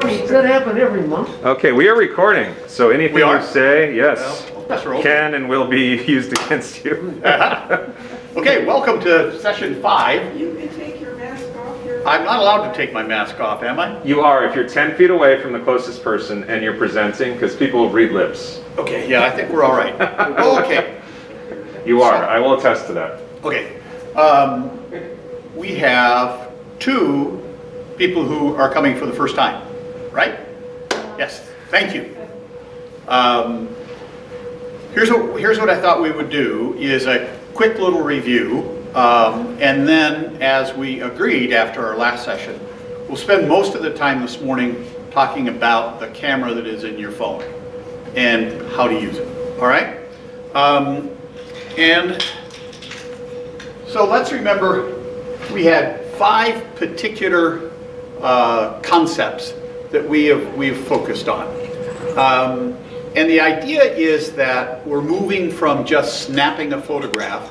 Does that happen every month? Okay, we are recording, so anything you say, yes, well, can and will be used against you. Okay, welcome to session 5. You can take your mask off here. I'm not allowed to take my mask off, am I? You are if you're 10 feet away from the closest person and you're presenting, because people read lips. Okay, yeah, I think we're all right. Okay. You are, I will attest to that. Okay. We have 2 people who are coming for the first time, right? Yes, thank you. Here's what I thought we would do is a quick little review, and then as we agreed after our last session, we'll spend most of the time this morning talking about the camera that is in your phone and how to use it, all right? And so let's remember we had 5 particular concepts that we've focused on. And the idea is that we're moving from just snapping a photograph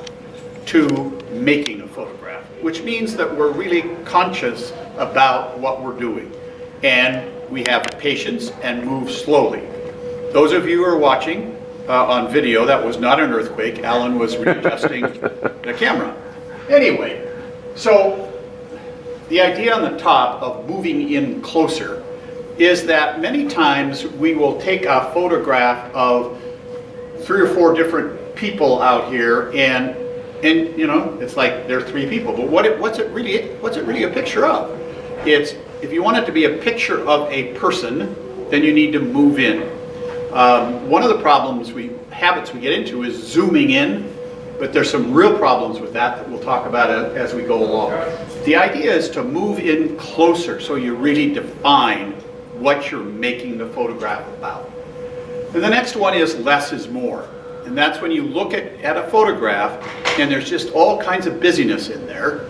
to making a photograph, which means that we're really conscious about what we're doing. And we have patience and move slowly. Those of you who are watching on video, that was not an earthquake. Alan was readjusting the camera. Anyway, so the idea on the top of moving in closer is that many times we will take a photograph of 3 or 4 different people out here, and you know, it's like there are 3 people, but what's it really a picture of? It's, if you want it to be a picture of a person, then you need to move in. One of the habits we get into is zooming in, but there's some real problems with that we'll talk about as we go along. The idea is to move in closer so you really define what you're making the photograph about. And the next one is less is more. And that's when you look at a photograph and there's just all kinds of busyness in there.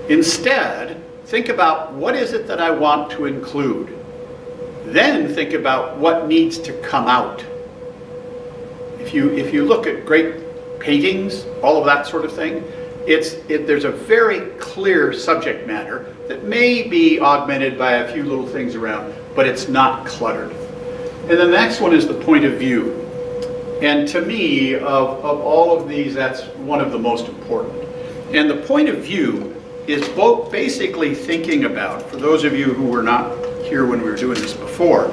Instead, think about what is it that I want to include. Then think about what needs to come out. If you look at great paintings, all of that sort of thing, there's a very clear subject matter that may be augmented by a few little things around, but it's not cluttered. And the next one is the point of view. And to me, of all of these, that's one of the most important. And the point of view is both basically thinking about, for those of you who were not here when we were doing this before,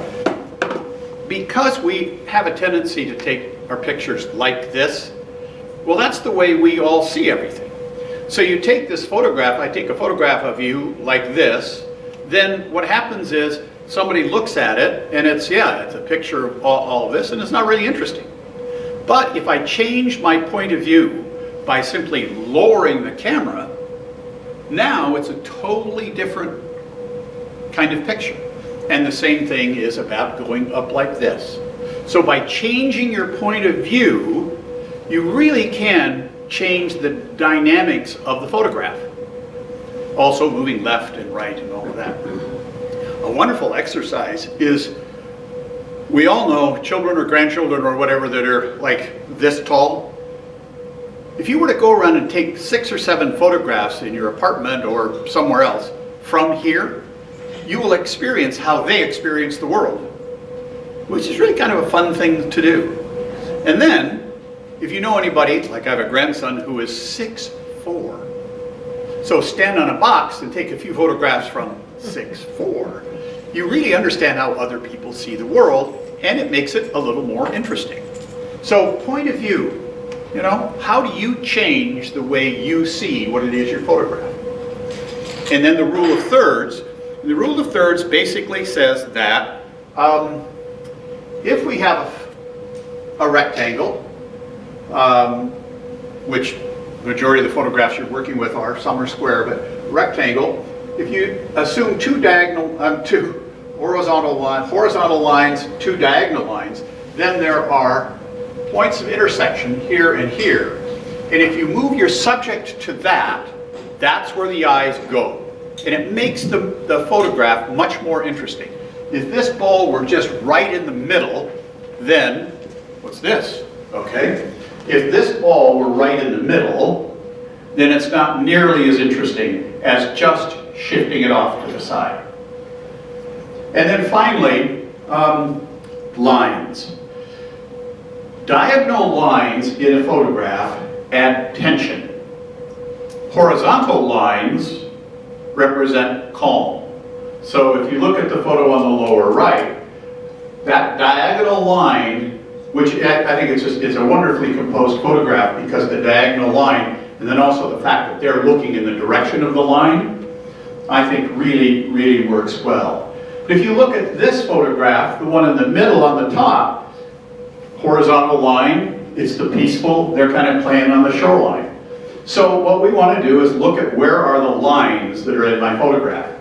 because we have a tendency to take our pictures like this, well, that's the way we all see everything. So you take this photograph, I take a photograph of you like this, then what happens is somebody looks at it and it's a picture of all of this, and it's not really interesting. But if I change my point of view by simply lowering the camera, now it's a totally different kind of picture. And the same thing is about going up like this. So by changing your point of view, you really can change the dynamics of the photograph. Also moving left and right and all of that. A wonderful exercise is, we all know children or grandchildren or whatever that are like this tall. If you were to go around and take 6 or 7 photographs in your apartment or somewhere else from here, you will experience how they experience the world, which is really kind of a fun thing to do. And then, if you know anybody, like I have a grandson who is 6'4", so stand on a box and take a few photographs from 6'4", you really understand how other people see the world, and it makes it a little more interesting. So point of view, you know, how do you change the way you see what it is you're photographing? And then the rule of thirds. And the rule of thirds basically says that if we have a rectangle, which the majority of the photographs you're working with are, some are square, but rectangle, if you assume 2 horizontal lines, 2 diagonal lines, then there are points of intersection here and here. And if you move your subject to that, that's where the eyes go. And it makes the photograph much more interesting. If this ball were just right in the middle, then, what's this? Okay. If this ball were right in the middle, then it's not nearly as interesting as just shifting it off to the side. And then finally, lines. Diagonal lines in a photograph add tension. Horizontal lines represent calm. So if you look at the photo on the lower right, that diagonal line, which I think it's a wonderfully composed photograph because the diagonal line, and then also the fact that they're looking in the direction of the line, I think really, really works well. But if you look at this photograph, the one in the middle on the top, horizontal line, it's the peaceful, they're kind of playing on the shoreline. So what we want to do is look at where are the lines that are in my photograph.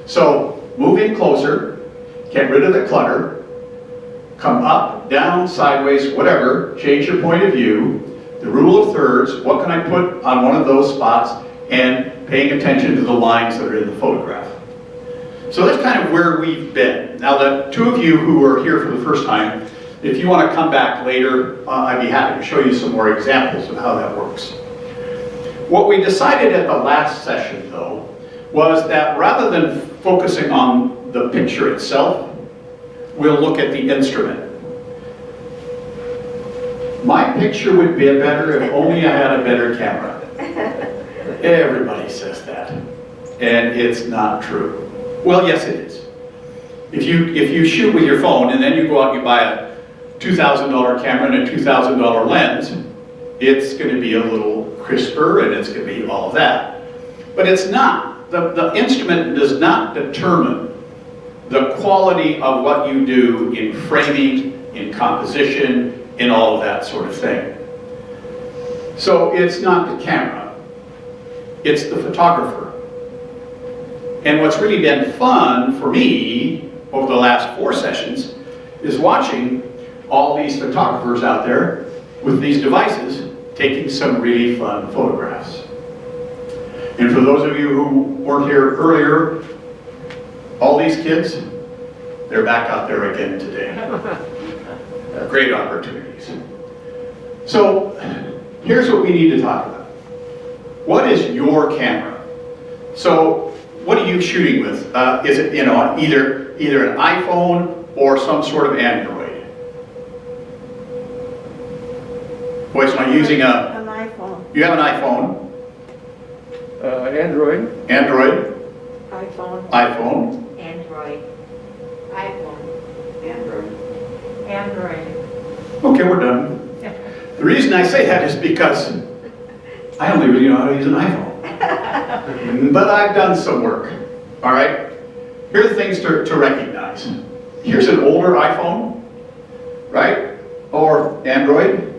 So move in closer, get rid of the clutter, come up, down, sideways, whatever, change your point of view. The rule of thirds, what can I put on one of those spots, and paying attention to the lines that are in the photograph. So that's kind of where we've been. Now the two of you who are here for the first time, if you want to come back later, I'd be happy to show you some more examples of how that works. What we decided at the last session, though, was that rather than focusing on the picture itself, we'll look at the instrument. My picture would be better if only I had a better camera. Everybody says that, and it's not true. Well, yes, it is. If you shoot with your phone and then you go out and you buy a $2,000 camera and a $2,000 lens, it's going to be a little crisper and it's going to be all of that. But it's not. The instrument does not determine the quality of what you do in framing, in composition, in all of that sort of thing. So it's not the camera, it's the photographer. And what's really been fun for me over the last 4 sessions is watching all these photographers out there with these devices taking some really fun photographs. And for those of you who weren't here earlier, all these kids, they're back out there again today. Great opportunities. So here's what we need to talk about. What is your camera? So what are you shooting with? Is it either an iPhone or some sort of Android? Boy, so I'm using An iPhone. You have an iPhone? Android. Android? iPhone. iPhone? Android. iPhone. Android. Android. Okay, we're done. The reason I say that is because I only really know how to use an iPhone. But I've done some work, all right? Here are the things to recognize. Here's an older iPhone, right? Or Android.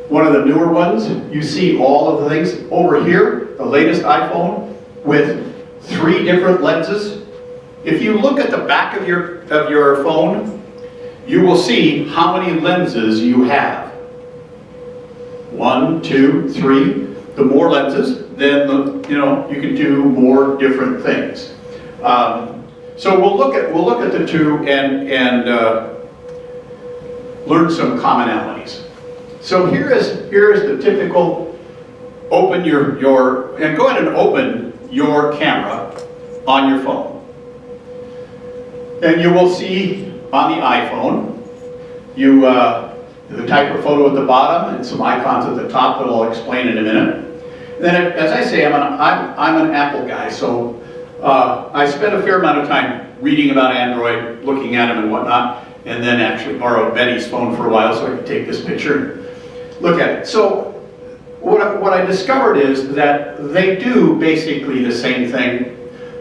One of the newer ones, you see all of the things. Over here, the latest iPhone with 3 different lenses. If you look at the back of your phone, you will see how many lenses you have. 1, 2, 3. The more lenses, then you can do more different things. So we'll look at the two and learn some commonalities. So here is the typical open and go ahead and open your camera on your phone. And you will see on the iPhone, the type of photo at the bottom and some icons at the top that I'll explain in a minute. And then, as I say, I'm an Apple guy, so I spent a fair amount of time reading about Android, looking at them and whatnot, and then actually borrowed Betty's phone for a while so I could take this picture and look at it. So what I discovered is that they do basically the same thing.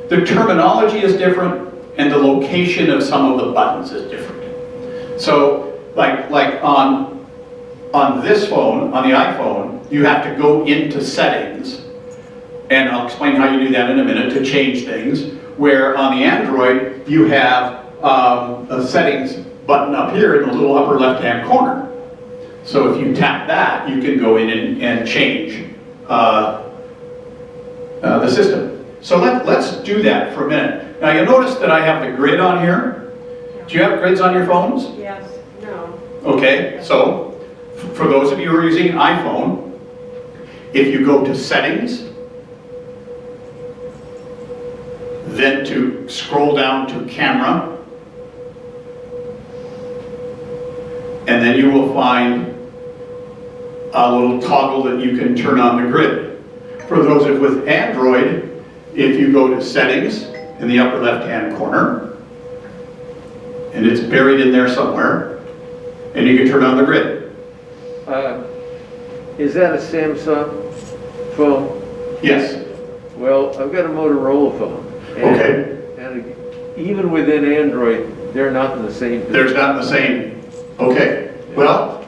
The terminology is different, and the location of some of the buttons is different. So, like on this phone, on the iPhone, you have to go into settings, and I'll explain how you do that in a minute, to change things, where on the Android, you have a settings button up here in the little upper left-hand corner. So if you tap that, you can go in and change the system. So let's do that for a minute. Now you'll notice that I have the grid on here. Do you have grids on your phones? Yes. No. Okay, so for those of you who are using an iPhone, if you go to settings, then to scroll down to camera, And then you will find a little toggle that you can turn on the grid. For those with Android, if you go to settings in the upper left-hand corner, and it's buried in there somewhere, and you can turn on the grid. Is that a Samsung phone? Yes. Well, I've got a Motorola phone. Okay. And even within Android, they're not in the same position. There's not the same. Okay. Well,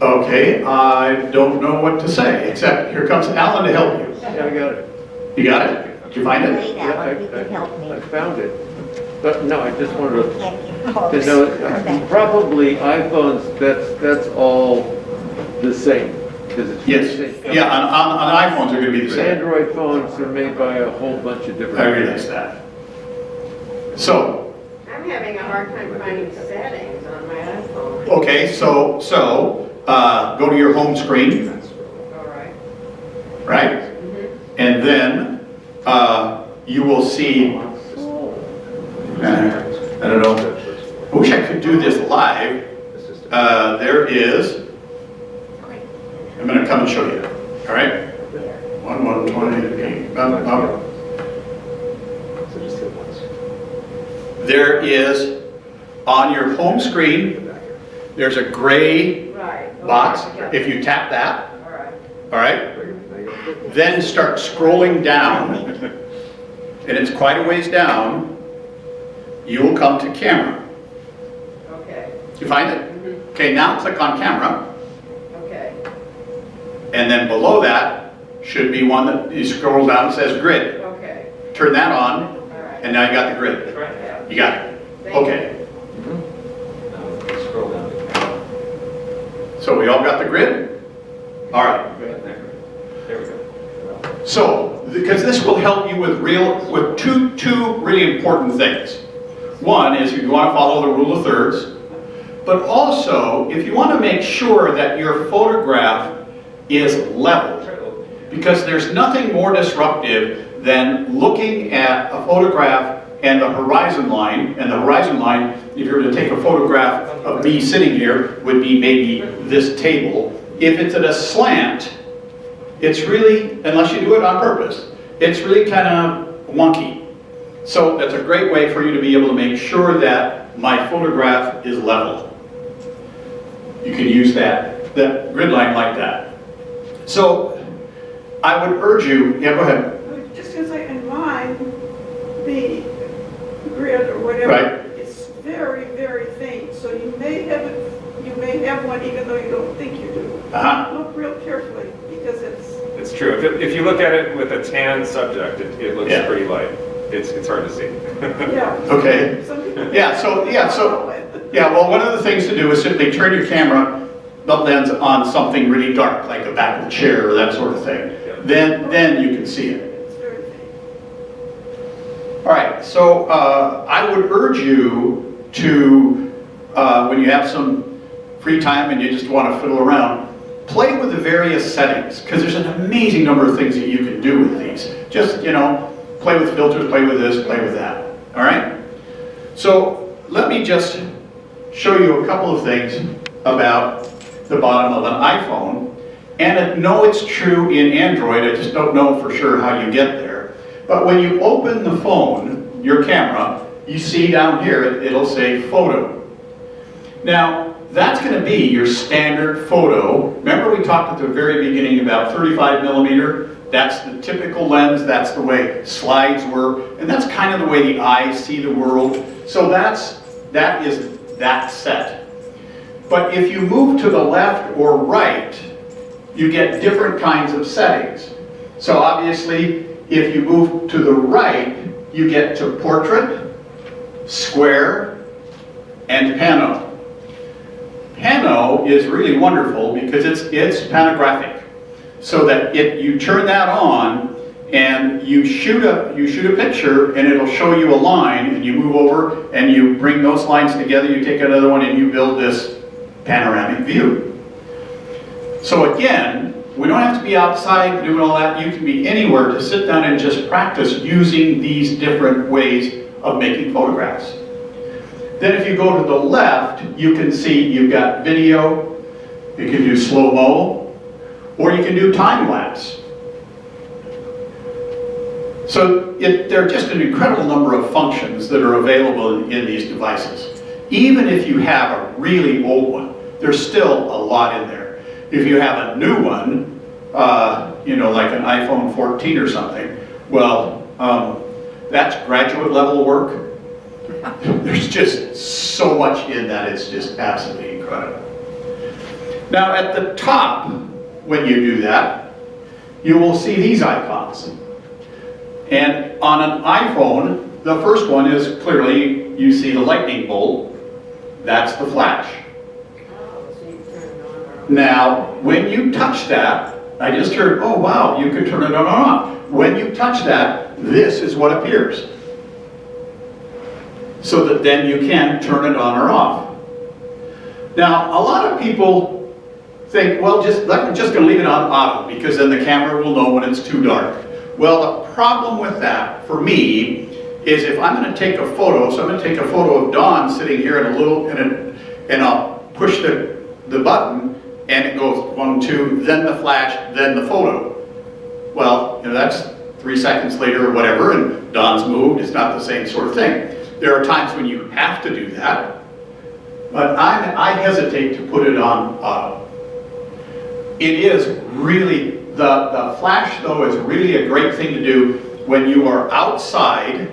okay, I don't know what to say, except here comes Alan to help you. Yeah, I got it. You got it? Did you find it? Wait, Alan, you can help I me. found it. But no, I just wanted to Can't get close. know, probably iPhones, that's all the same. Because it's Yes. the same company. Yeah, on iPhones they're going to be the same. Android phones are made by a whole bunch of different. I realize that. So, I'm having a hard time finding settings on my iPhone. okay, so go to your home screen, All right. right? And then you will see, I don't know, I wish I could do this live. There is, I'm going to come and show you, all right? 120, there is, on your home screen, there's a gray Right. box. Okay. If you tap that, All right. all right, then start scrolling down, and it's quite a ways down, you will come to camera. Okay. You find it? Okay, now click on camera, Okay. and then below that should be one that you scroll down and says grid. Okay. Turn that on, All right. and now you got the grid. Okay. You got it. Thank you. Okay. So we all got the grid? All right. There we go. So, because this will help you with two really important things. One is if you want to follow the rule of thirds, but also if you want to make sure that your photograph is leveled, because there's nothing more disruptive than looking at a photograph and the horizon line, if you were to take a photograph of me sitting here, would be maybe this table. If it's at a slant, it's really, unless you do it on purpose, it's really kind of wonky. So that's a great way for you to be able to make sure that my photograph is level. You can use that grid line like that. So I would urge you, yeah, go ahead. Just because in mine, the grid or whatever, Right. is very, very faint. So you may have one even though you don't think you do. Uh-huh. Look real carefully because it's, It's true. If you look at it with a tan subject, it looks Yeah. pretty light. It's hard to see. yeah. Okay. Some people. Yeah, well, one of the things to do is simply turn your camera, the lens on something really dark, like the back of a chair or that sort of thing. Then you can see it. It's very faint. All right, so I would urge you to, when you have some free time and you just want to fiddle around, play with the various settings, because there's an amazing number of things that you can do with these. Just, play with filters, play with this, play with that. All right? So let me just show you a couple of things about the bottom of an iPhone. And I know it's true in Android, I just don't know for sure how you get there. But when you open the phone, your camera, you see down here, it'll say photo. Now, that's going to be your standard photo. Remember we talked at the very beginning about 35 millimeter? That's the typical lens, that's the way slides were, and that's kind of the way the eyes see the world. So that is that set. But if you move to the left or right, you get different kinds of settings. So obviously, if you move to the right, you get to portrait, square, and pano. Pano is really wonderful because it's panographic. So that you turn that on and you shoot a picture and it'll show you a line, and you move over and you bring those lines together, you take another one and you build this panoramic view. So again, we don't have to be outside doing all that. You can be anywhere to sit down and just practice using these different ways of making photographs. Then if you go to the left, you can see you've got video, you can do slow-mo, or you can do time-lapse. So there are just an incredible number of functions that are available in these devices. Even if you have a really old one, there's still a lot in there. If you have a new one, you know, like an iPhone 14 or something, well, that's graduate level work. There's just so much in that, it's just absolutely incredible. Now at the top, when you do that, you will see these icons. And on an iPhone, the first one is clearly, you see the lightning bolt, that's the flash. Oh, so you turn it on or off. Now, when you touch that, I just heard, oh wow, you can turn it on or off. When you touch that, this is what appears. So that then you can turn it on or off. Now, a lot of people think, well, I'm just going to leave it on auto because then the camera will know when it's too dark. Well, the problem with that, for me, is if I'm going to take a photo, so I'm going to take a photo of Dawn sitting here and I'll push the button and it goes 1, 2, then the flash, then the photo. Well, you know, that's 3 seconds later or whatever, and Dawn's moved, it's not the same sort of thing. There are times when you have to do that, but I hesitate to put it on auto. It is really, the flash though is really a great thing to do when you are outside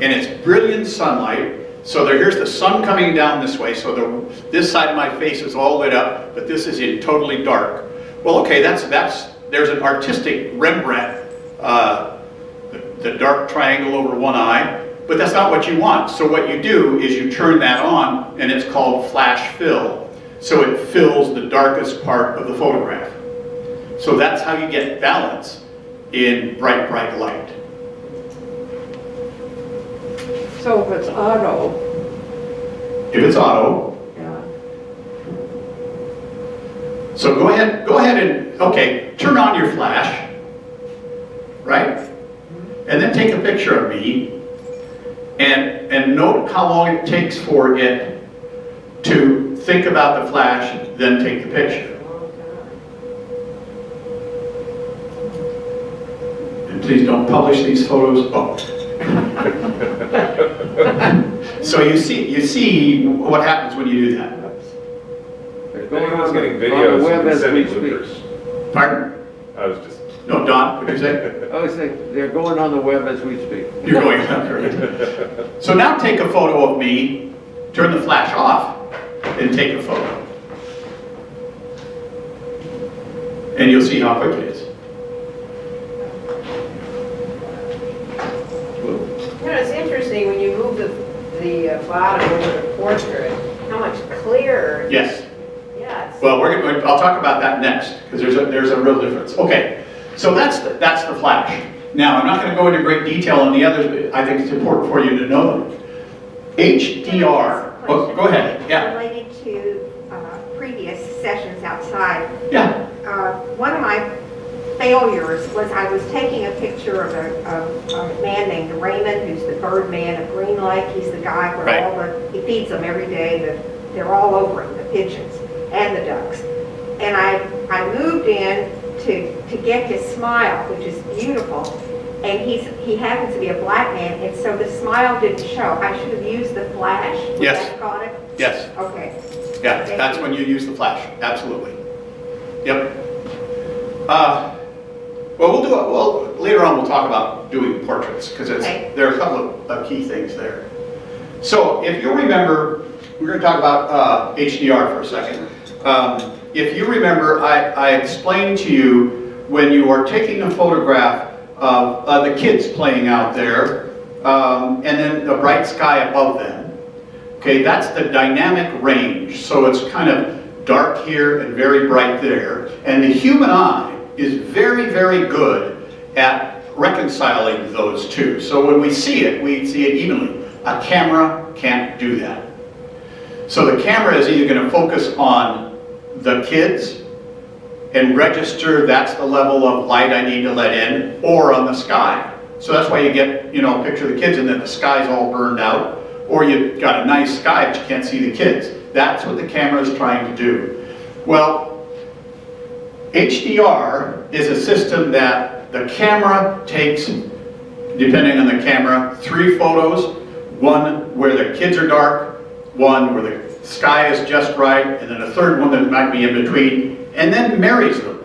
and it's brilliant sunlight. So here's the sun coming down this way, so this side of my face is all lit up, but this is in totally dark. Well, okay, there's an artistic Rembrandt, the dark triangle over one eye, but that's not what you want. So what you do is you turn that on, and it's called flash fill. So it fills the darkest part of the photograph. So that's how you get balance in bright, bright light. So if it's auto, If it's auto, yeah, so go ahead and, okay, turn on your flash, right? And then take a picture of me, and note how long it takes for it to think about the flash, then take the picture. And please don't publish these photos. Oh. So you see what happens when you do that. They're If going anyone's on getting the videos, web and as we sending speak. bloopers. Pardon? I was just, No, Don, what did you say? I was saying, they're going on the web as we speak. You're going on. So now take a photo of me, turn the flash off, and take a photo. And you'll see how quick it is. You know, it's interesting when you move the bottom over the portrait, how much clearer. Yes. Yeah, it's. Well, I'll talk about that next, because there's a real difference. Okay, so that's the flash. Now, I'm not going to go into great detail on the others, but I think it's important for you to know them. HDR. Oh, go ahead. Yeah. Related to previous sessions outside, Yeah. one of my failures was I was taking a picture of a man named Raymond, who's the bird man of Green Lake. He's the guy where Right. he feeds them every day. They're all over him, the pigeons and the ducks. And I moved in to get his smile, which is beautiful. And he happens to be a black man, and so the smile didn't show. I should have used the flash. Would Yes. that have got it? Yes. Okay. Yeah, that's when you use the flash. Absolutely. Yep. Well, later on we'll talk about doing portraits, because Okay. there are a couple of key things there. So if you remember, we're going to talk about HDR for a second. If you remember, I explained to you when you are taking a photograph of the kids playing out there, and then the bright sky above them. Okay, that's the dynamic range. So it's kind of dark here and very bright there. And the human eye is very, very good at reconciling those two. So when we see it evenly. A camera can't do that. So the camera is either going to focus on the kids and register that's the level of light I need to let in, or on the sky. So that's why you get, a picture of the kids and then the sky's all burned out. Or you've got a nice sky, but you can't see the kids. That's what the camera is trying to do. Well, HDR is a system that the camera takes, depending on the camera, 3 photos, one where the kids are dark, one where the sky is just right, and then a third one that might be in between, and then marries them.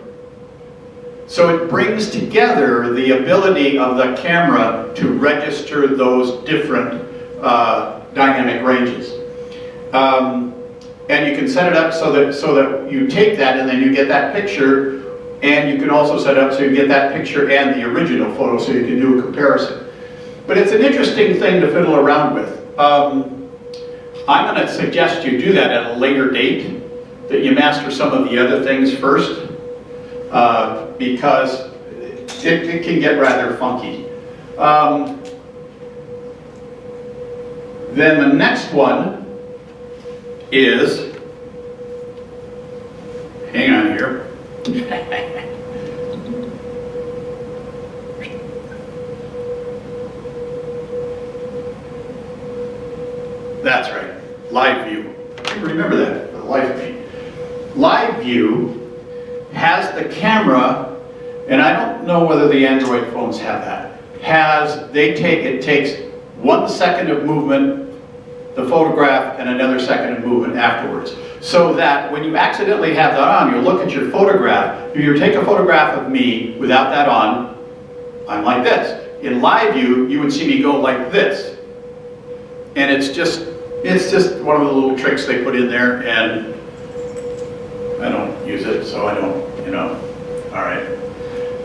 So it brings together the ability of the camera to register those different dynamic ranges. And you can set it up so that you take that and then you get that picture, and you can also set it up so you get that picture and the original photo so you can do a comparison. But it's an interesting thing to fiddle around with. I'm going to suggest you do that at a later date, that you master some of the other things first, because it can get rather funky. Then the next one is, hang on here. That's right, live view. Remember that, the live view. Live view has the camera, and I don't know whether the Android phones have that. It takes 1 second of movement, the photograph, and another second of movement afterwards. So that when you accidentally have that on, you'll look at your photograph. If you take a photograph of me without that on, I'm like this. In live view, you would see me go like this. And it's just one of the little tricks they put in there, and I don't use it, so I don't, all right.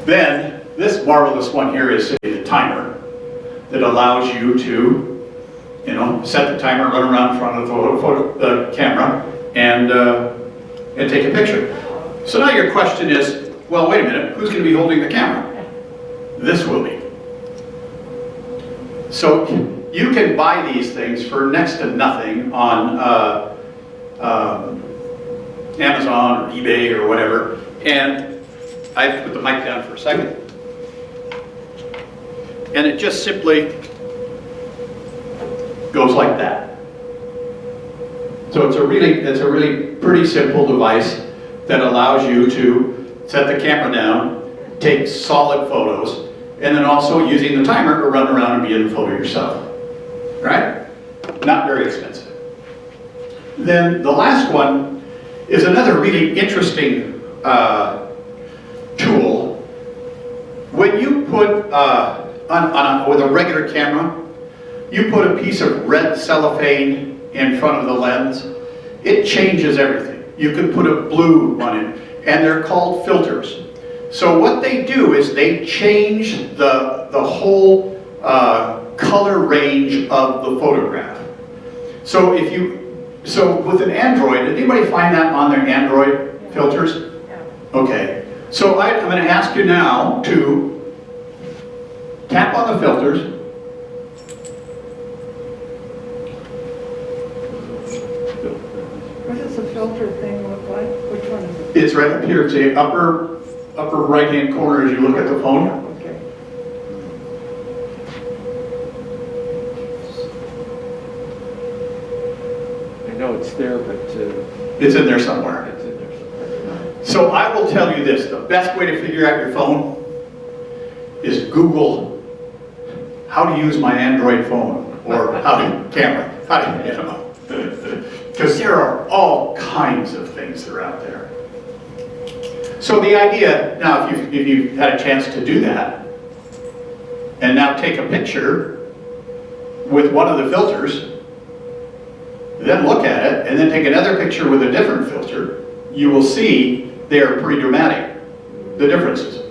Then, this marvelous one here is the timer that allows you to, set the timer, run around in front of the camera, and take a picture. So now your question is, well, wait a minute, who's going to be holding the camera? This will be. So you can buy these things for next to nothing on Amazon or eBay or whatever. And I have to put the mic down for a second. And it just simply goes like that. So it's a really pretty simple device that allows you to set the camera down, take solid photos, and then also using the timer to run around and be in the photo yourself. Right? Not very expensive. Then the last one is another really interesting tool. When you put, with a regular camera, you put a piece of red cellophane in front of the lens, it changes everything. You can put a blue one in, and they're called filters. So what they do is they change the whole color range of the photograph. So with an Android, did anybody find that on their Android filters? Okay. So I'm going to ask you now to tap on the filters. What does the filter thing look like? Which one is it? It's right up here. It's the upper right-hand corner as you look at the phone. Okay. I know it's there, but It's in there somewhere. it's in there somewhere. So I will tell you this, the best way to figure out your phone is Google how to use my Android phone, or how to camera, because there are all kinds of things that are out there. So the idea, now if you've had a chance to do that, and now take a picture with one of the filters, then look at it, and then take another picture with a different filter, you will see they are pretty dramatic, the differences.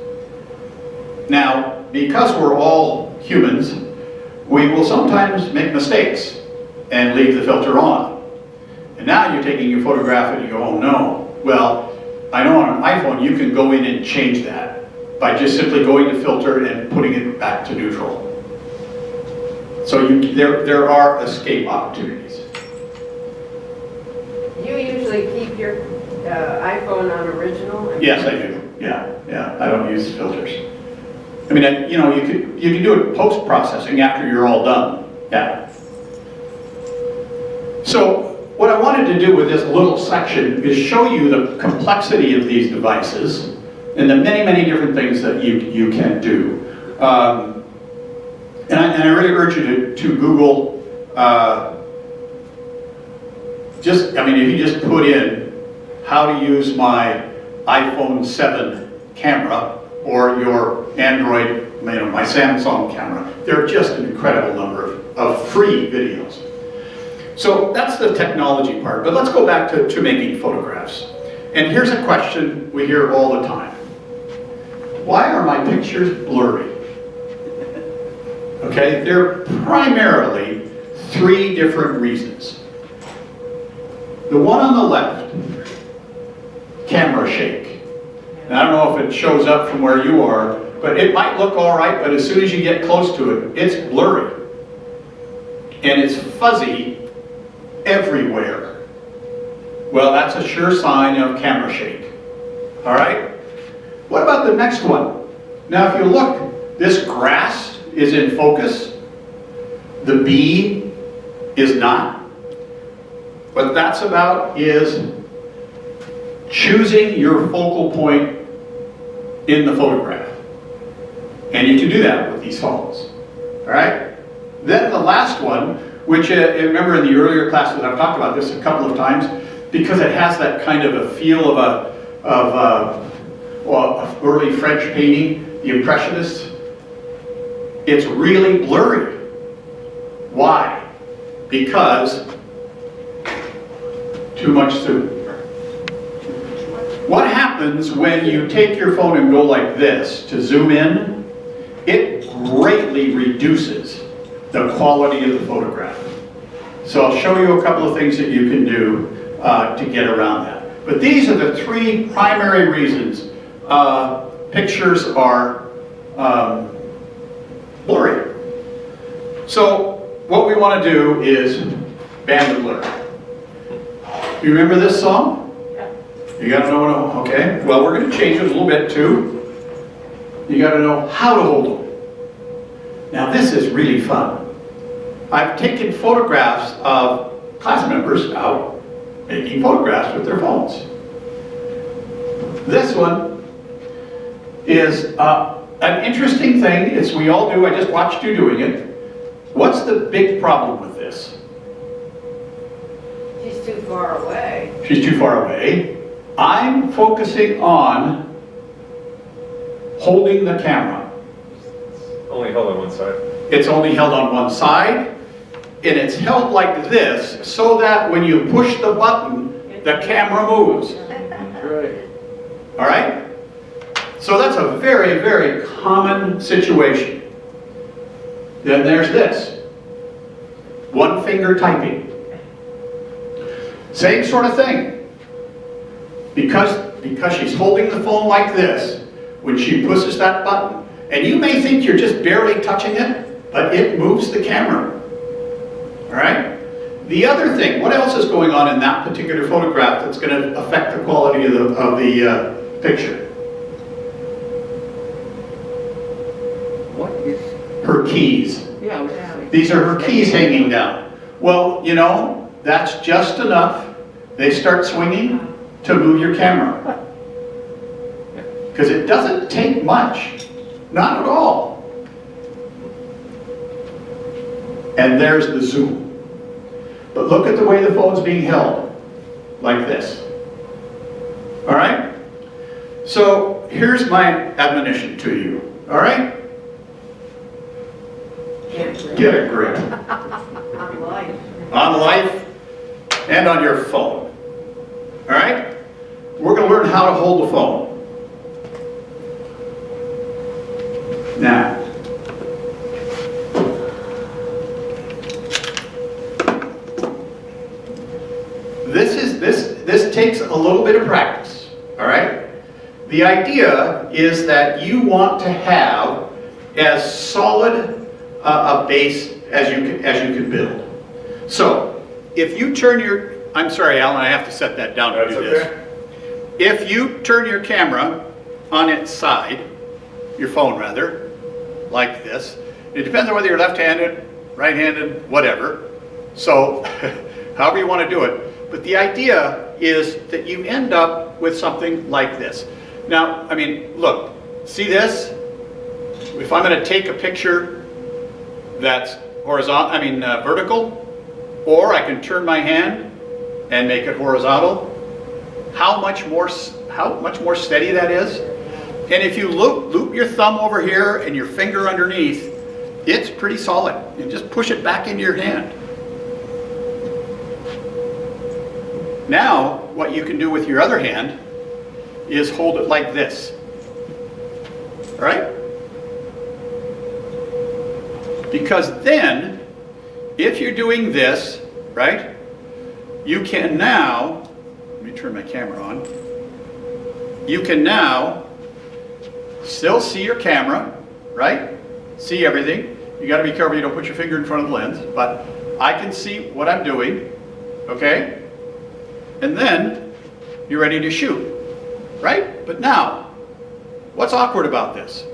Now, because we're all humans, we will sometimes make mistakes and leave the filter on. And now you're taking your photograph and you go, oh no. Well, I know on an iPhone you can go in and change that by just simply going to filter and putting it back to neutral. So there are escape opportunities. You usually keep your iPhone on original? Yes, I do. Yeah. I don't use filters. I mean, you can do it post-processing after you're all done. Yeah. So what I wanted to do with this little section is show you the complexity of these devices and the many, many different things that you can do. And I really urge you to Google, if you just put in how to use my iPhone 7 camera or your Android, my Samsung camera, there are just an incredible number of free videos. So that's the technology part, but let's go back to making photographs. And here's a question we hear all the time. Why are my pictures blurry? Okay, there are primarily 3 different reasons. The one on the left, camera shake. And I don't know if it shows up from where you are, but it might look all right, but as soon as you get close to it, it's blurry. And it's fuzzy everywhere. Well, that's a sure sign of camera shake. All right? What about the next one? Now, if you look, this grass is in focus. The bee is not. What that's about is choosing your focal point in the photograph. And you can do that with these phones. All right? Then the last one, which remember in the earlier classes I've talked about this a couple of times, because it has that kind of a feel of early French painting, the Impressionists. It's really blurry. Why? Because too much zoom. What happens when you take your phone and go like this to zoom in? It greatly reduces the quality of the photograph. So I'll show you a couple of things that you can do to get around that. But these are the 3 primary reasons pictures are blurry. So what we want to do is ban the blur. You remember this song? You got to know, okay. Well, we're going to change it a little bit too. You got to know how to hold them. Now this is really fun. I've taken photographs of class members out making photographs with their phones. This one is an interesting thing. We all do. I just watched you doing it. What's the big problem with this? She's too far away. She's too far away. I'm focusing on holding the camera. Only held on one side. It's only held on one side, and it's held like this so that when you push the button, the camera moves. That's right. All right? So that's a very, very common situation. Then there's this. One finger typing. Same sort of thing. Because she's holding the phone like this, when she pushes that button, and you may think you're just barely touching it, but it moves the camera. All right? The other thing, what else is going on in that particular photograph that's going to affect the quality of the picture? What is? Her keys. Yeah. These are her keys hanging down. Well, you know, that's just enough. They start swinging to move your camera. Because it doesn't take much. Not at all. And there's the zoom. But look at the way the phone's being held. Like this. All right? So here's my admonition to you. All right? Get a grip. On life. On life and on your phone. All right? We're going to learn how to hold the phone. Now, this takes a little bit of practice. All right? The idea is that you want to have as solid a base as you can build. So, if you turn your, I'm sorry, Alan, I have to set that down to do this. Okay. If you turn your camera on its side, your phone rather, like this, it depends on whether you're left-handed, right-handed, whatever. So, however you want to do it. But the idea is that you end up with something like this. Now, I mean, look, see this? If I'm going to take a picture that's vertical, or I can turn my hand and make it horizontal, how much more steady that is. And if you loop your thumb over here and your finger underneath, it's pretty solid. And just push it back into your hand. Now, what you can do with your other hand is hold it like this. All right? Because then, if you're doing this, right, you can now, let me turn my camera on, you can now still see your camera, right? See everything. You got to be careful you don't put your finger in front of the lens, but I can see what I'm doing, okay? And then you're ready to shoot, right? But now, what's awkward about this?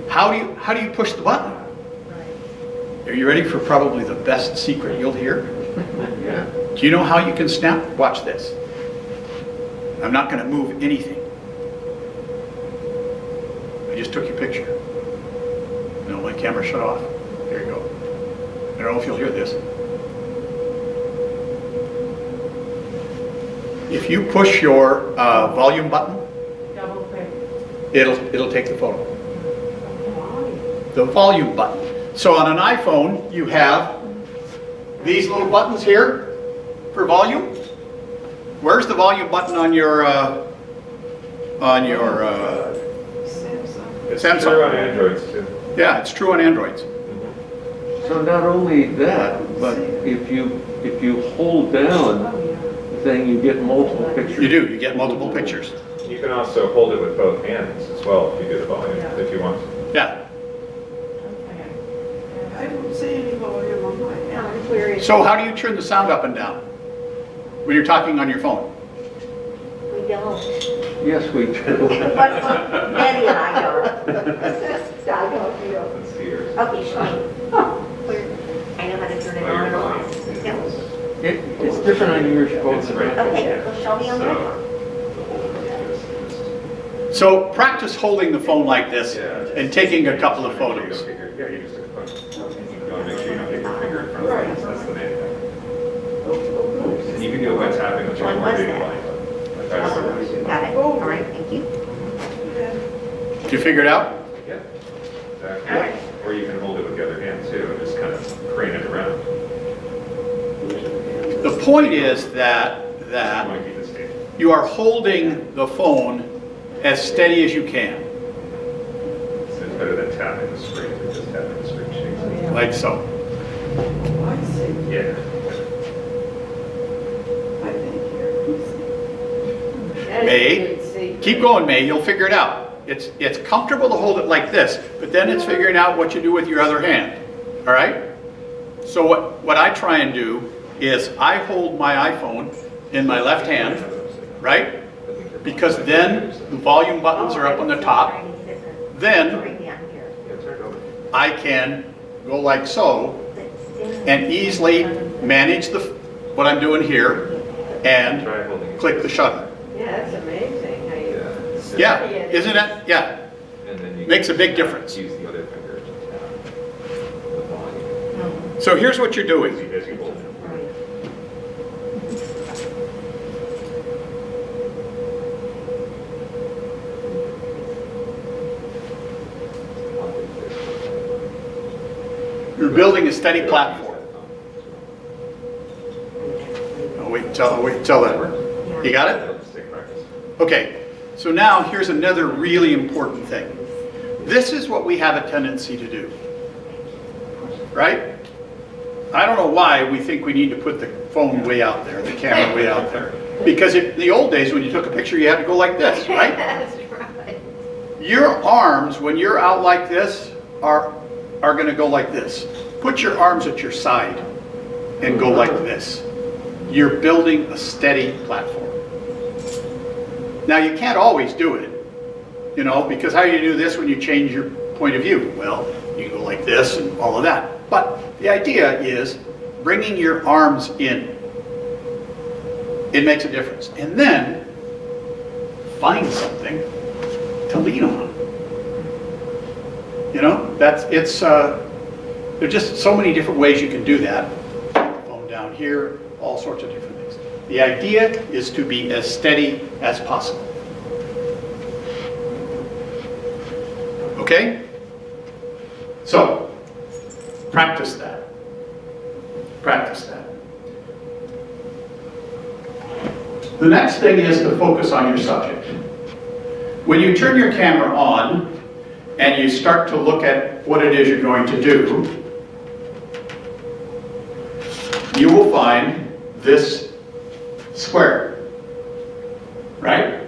How do you push the button? Are you ready for probably the best secret you'll hear? Yeah. Do you know how you can snap? Watch this. I'm not going to move anything. I just took your picture. No, my camera shut off. There you go. I don't know if you'll hear this. If you push your volume button, Double click. it'll take the photo. The volume button. So on an iPhone, you have these little buttons here for volume. Where's the volume button on your It's true on Samsung? Androids too. Yeah, it's true on Androids. So not only that, but if you hold down the thing, you get multiple pictures. You do. You get multiple pictures. You can also hold it with both hands as well if you do the volume, if you want. Yeah. I don't see any volume on my hand. So how do you turn the sound up and down when you're talking on your phone? We don't. Yes, we do. But Betty and I don't. I don't, you don't. Let's see yours. Okay, show me. I know how to turn it on and off. Yeah. It's different on yours, both. Okay, well, show me on that. So, So practice holding the phone like this and taking a couple of photos. Yeah, you just took a photo. You want to make sure you don't get your finger in front of the lens. That's the main thing. And you can do a wet tapping with your When more was big that? volume. That's the worst. Got it. All right, thank you. Did you figure it out? Yeah, exactly. All right. Or you can hold it with the other hand too and just kind of crane it around. The point is that You want to keep it stable. you are holding the phone as steady as you can, So it's better than tapping the screen, than just tapping the screen shakes. like so. I see. Yeah. I think here. That is May, a good secret. keep going, May, you'll figure it out. It's comfortable to hold it like this, but then it's figuring out what you do with your other hand, all right? So what I try and do is I hold my iPhone in my left hand, right? Because then the volume buttons are up on the top. Then I can go like so and easily manage what I'm doing here and Try holding it. click the shutter. Yeah, that's amazing how you. Yeah, isn't it? Yeah, And then you makes a big can difference. Use the other finger to tap the volume So here's what you're doing. as you hold it. You're building a steady platform. Oh, wait until that. You got it? It'll just take practice. Okay, so now here's another really important thing. This is what we have a tendency to do, right? I don't know why we think we need to put the phone way out there, the camera way out there. Because in the old days, when you took a picture, you had to go like this, right? That's right. Your arms, when you're out like this, are going to go like this. Put your arms at your side and go like this. You're building a steady platform. Now, you can't always do it, you know, because how do you do this when you change your point of view? Well, you go like this and all of that. But The idea is bringing your arms in. It makes a difference. And then find something to lean on. You know, there's just so many different ways you can do that. Phone down here, all sorts of different things. The idea is to be as steady as possible. Okay? So, practice that. Practice that. The next thing is to focus on your subject. When you turn your camera on and you start to look at what it is you're going to do, you will find this square, right?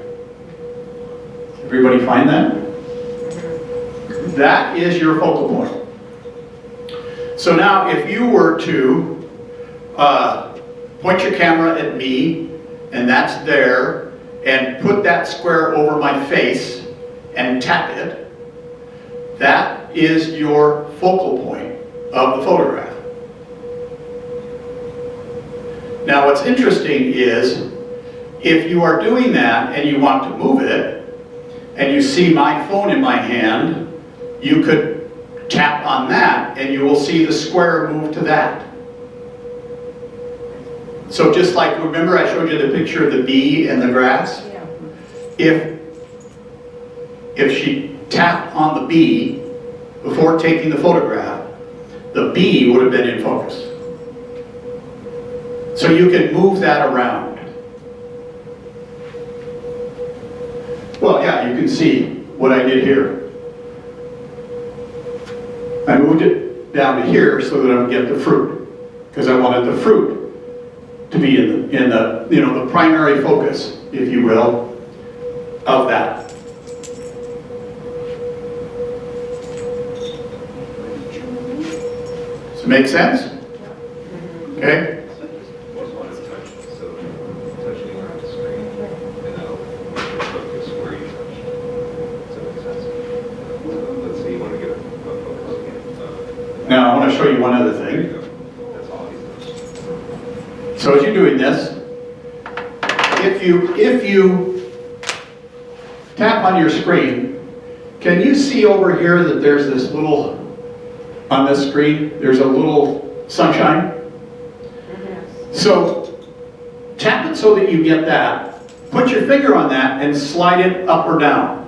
Everybody find that? That is your focal point. So now if you were to point your camera at me, and that's there, and put that square over my face and tap it, that is your focal point of the photograph. Now what's interesting is, if you are doing that and you want to move it, and you see my phone in my hand, you could tap on that and you will see the square move to that. So just like, remember I showed you the picture of the bee and the grass? Yeah. If she tapped on the bee before taking the photograph, the bee would have been in focus. So you can move that around. Well, yeah, you can see what I did here. I moved it down to here so that I would get the fruit, because I wanted the fruit to be in the you know, the primary focus, if you will, of that. Does it make sense? Okay? Just wanted to touch, so touching around the screen, and that'll focus where you touch. Does that make sense? So let's say you want to get a focus again. Now I want to show you one other There you thing. go. That's all he's doing. So as you're doing this, if you tap on your screen, can you see over here that there's this little, on this screen, there's a little sunshine? So tap it so that you get that. Put your finger on that and slide it up or down.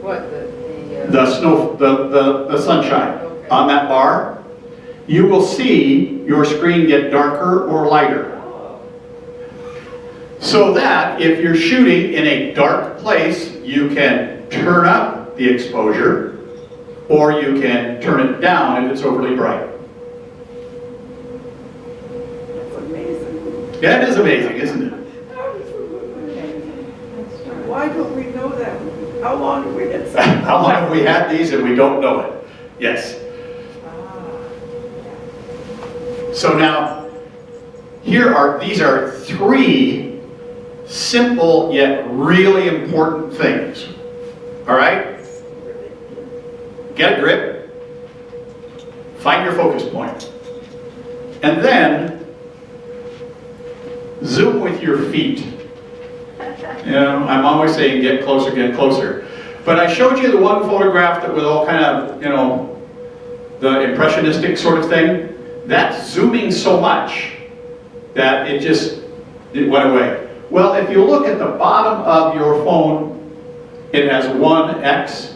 What, The sunshine Okay. on that bar. You will see your screen get darker or lighter. So that if you're shooting in a dark place, you can turn up the exposure, or you can turn it down if it's overly bright. That's amazing. Yeah, it is amazing, isn't it? Why don't we know that? How long have we had? How long have we had these and we don't know it? Yes. So now, these are three simple yet really important things. All right? Get a grip. Find your focus point. And then, zoom with your feet. You know, I'm always saying get closer, get closer. But I showed you the one photograph that was all kind of, you know, the impressionistic sort of thing. That's zooming so much that it went away. Well, if you look at the bottom of your phone, it has 1x.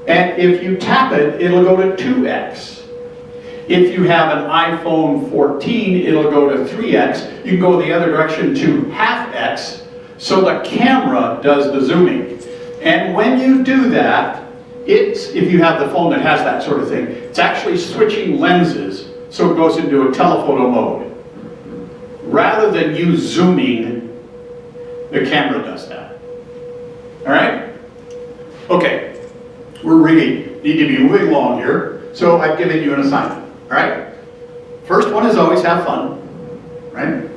And if you tap it, it'll go to 2x. If you have an iPhone 14, it'll go to 3x. You can go the other direction to half x. So the camera does the zooming. And when you do that, if you have the phone that has that sort of thing, it's actually switching lenses, so it goes into a telephoto mode. Rather than you zooming, the camera does that. All right? Okay, we really need to be moving along here, so I've given you an assignment. All right? First one is always have fun, right?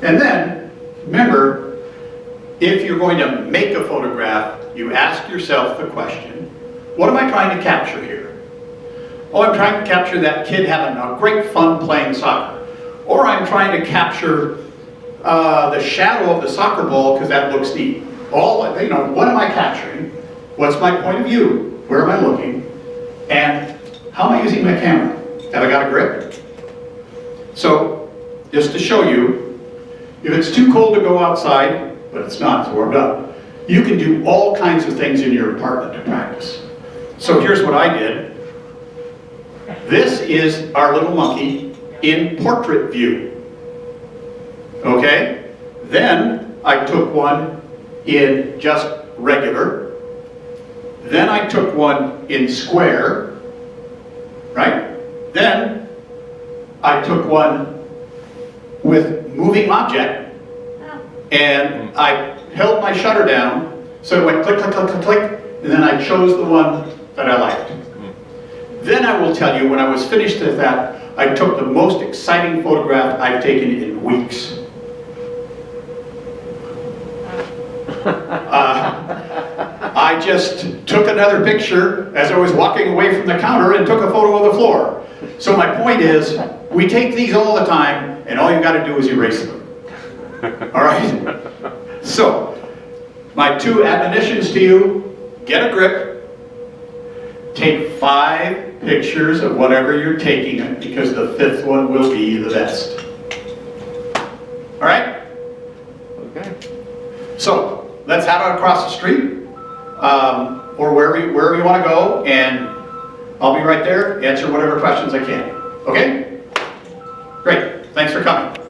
And then, remember, if you're going to make a photograph, you ask yourself the question, what am I trying to capture here? Oh, I'm trying to capture that kid having a great fun playing soccer. Or I'm trying to capture the shadow of the soccer ball because that looks neat. What am I capturing? What's my point of view? Where am I looking? And how am I using my camera? Have I got a grip? So, just to show you, if it's too cold to go outside, but it's not, it's warmed up, you can do all kinds of things in your apartment to practice. So here's what I did. This is our little monkey in portrait view. Okay? Then I took one in just regular. Then I took one in square. Right? Then I took one with moving object. And I held my shutter down so it went click, click, click, click, click. And then I chose the one that I liked. Then I will tell you, when I was finished with that, I took the most exciting photograph I've taken in weeks. I just took another picture as I was walking away from the counter and took a photo of the floor. So my point is, we take these all the time, and all you got to do is erase them. All right? So, my two admonitions to you, get a grip. Take 5 pictures of whatever you're taking, because the 5th one will be the best. All right? Okay. So, let's head out across the street, or wherever you want to go, and I'll be right there, answer whatever questions I can. Okay? Great. Thanks for coming.